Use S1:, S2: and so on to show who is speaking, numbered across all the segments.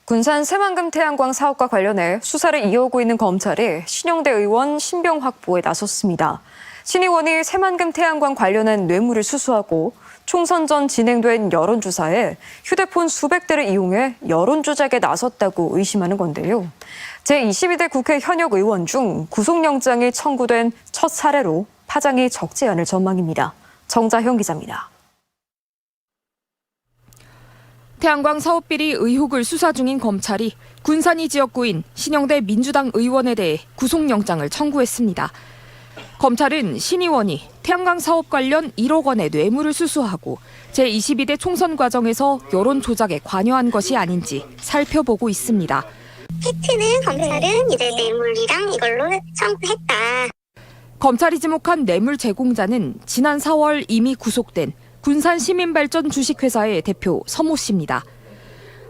S1: 군산 새만금 태양광 사업과 관련해 수사를 이어오고 있는 검찰이 신영대 의원 신병 확보에 나섰습니다. 신 의원이 새만금 태양광 관련한 뇌물을 수수하고 총선 전 진행된 여론조사에 휴대폰 수백 대를 이용해 여론조작에 나섰다고 의심하는 건데요. 제22대 국회 현역 의원 중 구속영장이 청구된 첫 사례로 파장이 적지 않을 전망입니다. 정자형 기자입니다.
S2: 태양광 사업비리 의혹을 수사 중인 검찰이 군산이 지역구인 신영대 민주당 의원에 대해 구속영장을 청구했습니다. 검찰은 신 의원이 태양광 사업 관련 1억 원의 뇌물을 수수하고 제22대 총선 과정에서 여론 조작에 관여한 것이 아닌지 살펴보고 있습니다.
S3: 팩트는 검찰은 이제 뇌물이랑 이걸로 청구했다.
S2: 검찰이 지목한 뇌물 제공자는 지난 4월 이미 구속된 군산 시민발전 주식회사의 대표 서모 씨입니다.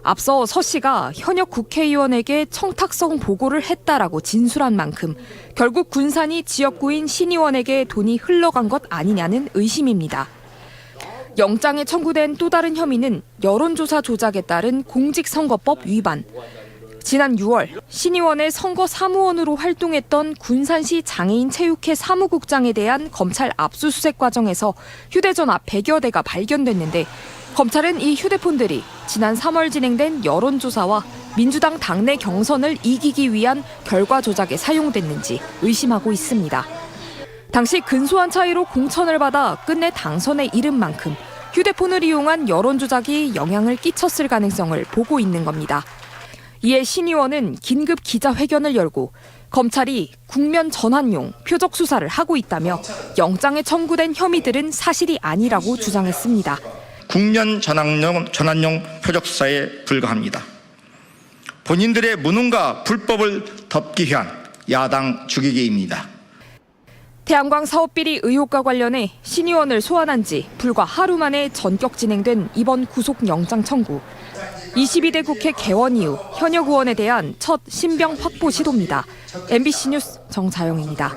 S2: 앞서 서 씨가 현역 국회의원에게 청탁성 보고를 했다라고 진술한 만큼 결국 군산이 지역구인 신 의원에게 돈이 흘러간 것 아니냐는 의심입니다. 영장에 청구된 또 다른 혐의는 여론조사 조작에 따른 공직선거법 위반. 지난 6월 신 의원의 선거 사무원으로 활동했던 군산시 장애인 체육회 사무국장에 대한 검찰 압수수색 과정에서 휴대전화 100여 대가 발견됐는데 검찰은 이 휴대폰들이 지난 3월 진행된 여론조사와 민주당 당내 경선을 이기기 위한 결과 조작에 사용됐는지 의심하고 있습니다. 당시 근소한 차이로 공천을 받아 끝내 당선에 이른 만큼 휴대폰을 이용한 여론조작이 영향을 끼쳤을 가능성을 보고 있는 겁니다. 이에 신 의원은 긴급 기자회견을 열고 검찰이 국면 전환용 표적 수사를 하고 있다며 영장에 청구된 혐의들은 사실이 아니라고 주장했습니다.
S4: 국면 전환용 표적 수사에 불과합니다. 본인들의 무능과 불법을 덮기 위한 야당 죽이기입니다.
S2: 태양광 사업비리 의혹과 관련해 신 의원을 소환한 지 불과 하루 만에 전격 진행된 이번 구속영장 청구. 22대 국회 개원 이후 현역 의원에 대한 첫 신병 확보 시도입니다. MBC 뉴스 정자영입니다.